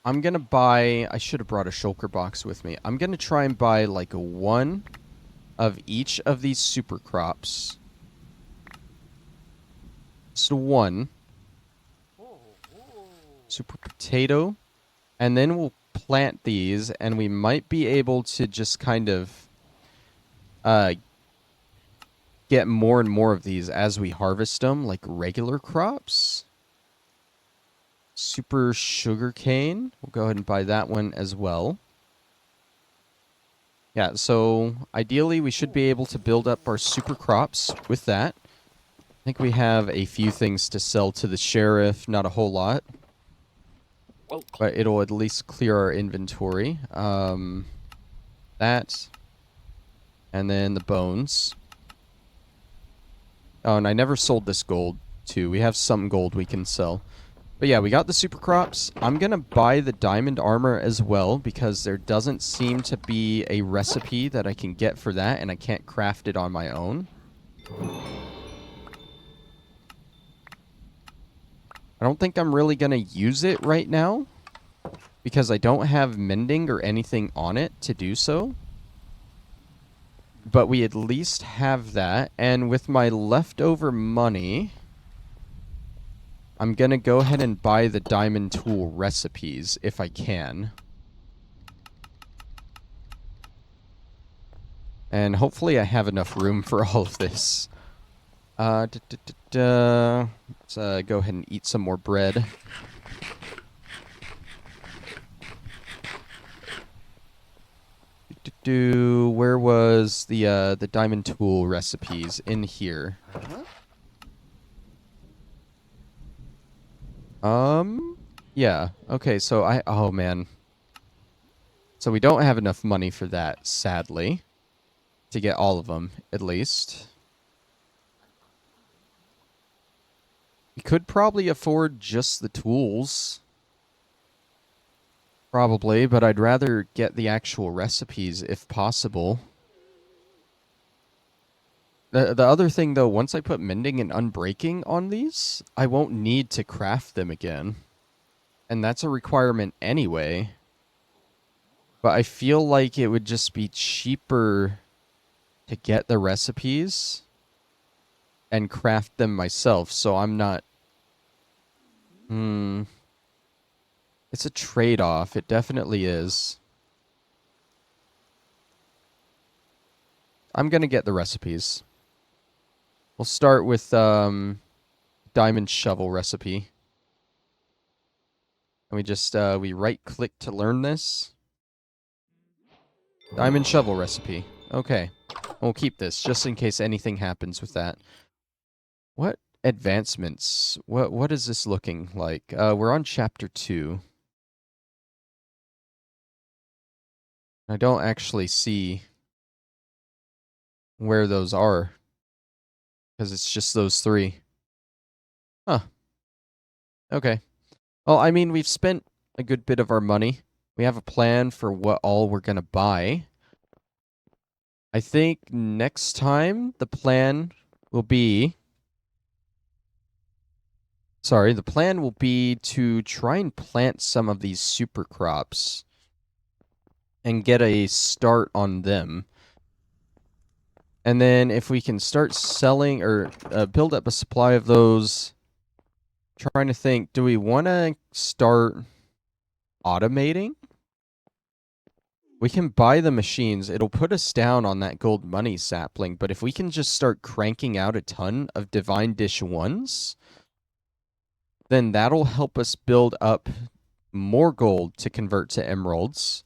I'm going to buy... I should have brought a shulker box with me. I'm going to try and buy like 1 of each of these super crops. So 1. Super potato. And then we'll plant these, and we might be able to just kind of get more and more of these as we harvest them, like regular crops. Super sugarcane. We'll go ahead and buy that one as well. Yeah, so ideally we should be able to build up our super crops with that. I think we have a few things to sell to the sheriff, not a whole lot. But it'll at least clear our inventory. That. And then the bones. Oh, and I never sold this gold, too. We have some gold we can sell. But yeah, we got the super crops. I'm going to buy the diamond armor as well because there doesn't seem to be a recipe that I can get for that, and I can't craft it on my own. I don't think I'm really going to use it right now because I don't have mending or anything on it to do so. But we at least have that, and with my leftover money, I'm going to go ahead and buy the diamond tool recipes if I can. And hopefully I have enough room for all of this. Let's go ahead and eat some more bread. Where was the diamond tool recipes? In here. Yeah. Okay, so oh man. So we don't have enough money for that, sadly. To get all of them, at least. We could probably afford just the tools. Probably, but I'd rather get the actual recipes if possible. The other thing, though, once I put mending and unbreaking on these, I won't need to craft them again. And that's a requirement anyway. But I feel like it would just be cheaper to get the recipes and craft them myself, so I'm not... It's a trade-off. It definitely is. I'm gonna get the recipes. We'll start with diamond shovel recipe. And we just we right click to learn this. Diamond shovel recipe. Okay. We'll keep this just in case anything happens with that. What advancements? What is this looking like? We're on chapter 2. I don't actually see where those are because it's just those 3. Huh. Okay. Well, I mean, we've spent a good bit of our money. We have a plan for what all we're going to buy. I think next time the plan will be... Sorry, the plan will be to try and plant some of these super crops and get a start on them. And then if we can start selling or build up a supply of those, trying to think, do we want to start automating? We can buy the machines. It'll put us down on that gold money sapling, but if we can just start cranking out a ton of Divine Dish 1s, then that'll help us build up more gold to convert to emeralds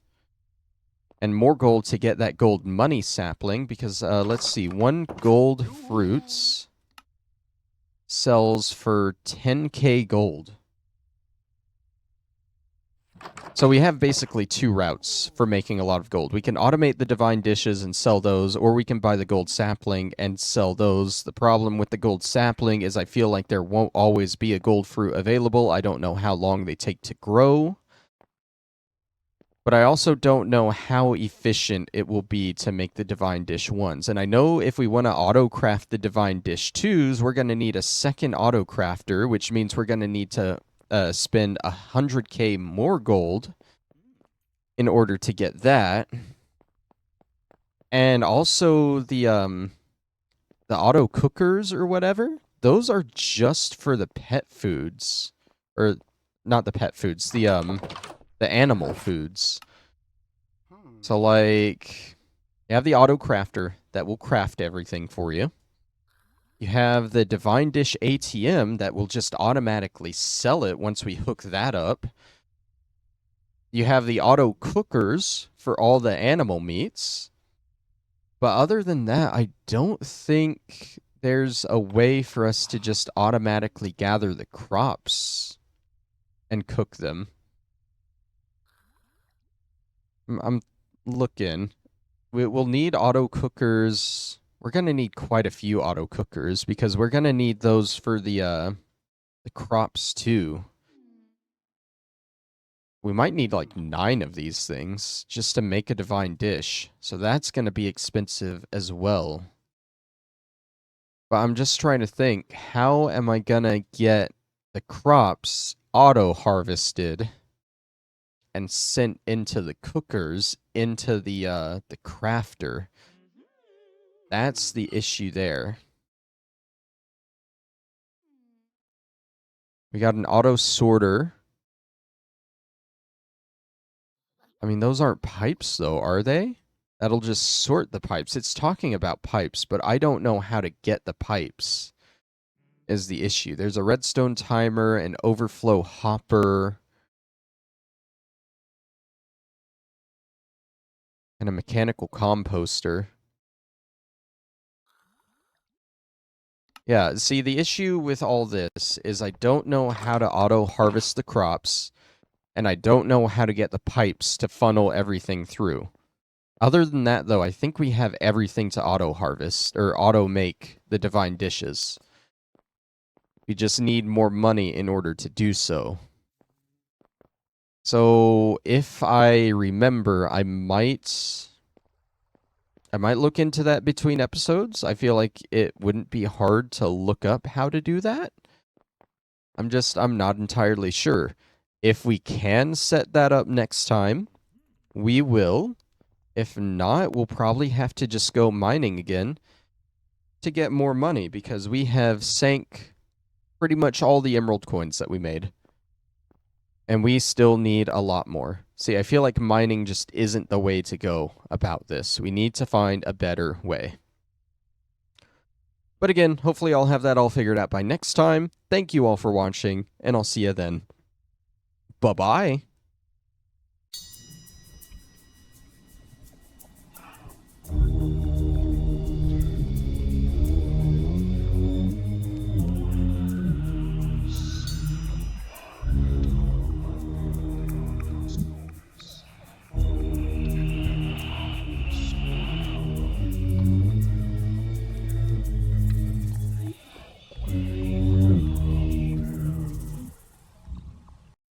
and more gold to get that gold money sapling because, let's see, 1 gold fruits sells for 10k gold. So we have basically 2 routes for making a lot of gold. We can automate the divine dishes and sell those, or we can buy the gold sapling and sell those. The problem with the gold sapling is I feel like there won't always be a gold fruit available. I don't know how long they take to grow. But I also don't know how efficient it will be to make the Divine Dish 1s. And I know if we want to auto-craft the Divine Dish 2s, we're going to need a second auto-crafter, which means we're going to need to spend 100k more gold in order to get that. And also the auto cookers or whatever, those are just for the pet foods. Or not the pet foods, the animal foods. So like you have the auto crafter that will craft everything for you. You have the Divine Dish ATM that will just automatically sell it once we hook that up. You have the auto cookers for all the animal meats. But other than that, I don't think there's a way for us to just automatically gather the crops and cook them. I'm looking. We'll need auto cookers. We're going to need quite a few auto cookers because we're going to need those for the crops too. We might need like 9 of these things just to make a divine dish. So that's going to be expensive as well. But I'm just trying to think, how am I going to get the crops auto harvested and sent into the cookers into the crafter? That's the issue there. We got an auto sorter. I mean, those aren't pipes though, are they? That'll just sort the pipes. It's talking about pipes, but I don't know how to get the pipes is the issue. There's a redstone timer, an overflow hopper, and a mechanical composter. Yeah, see, the issue with all this is I don't know how to auto harvest the crops, and I don't know how to get the pipes to funnel everything through. Other than that, though, I think we have everything to auto harvest or auto make the divine dishes. We just need more money in order to do so. So if I remember, I might look into that between episodes. I feel like it wouldn't be hard to look up how to do that. I'm not entirely sure. If we can set that up next time, we will. If not, we'll probably have to just go mining again to get more money because we have sank pretty much all the emerald coins that we made. And we still need a lot more. See, I feel like mining just isn't the way to go about this. We need to find a better way. But again, hopefully I'll have that all figured out by next time. Thank you all for watching, and I'll see you then. Bye-bye.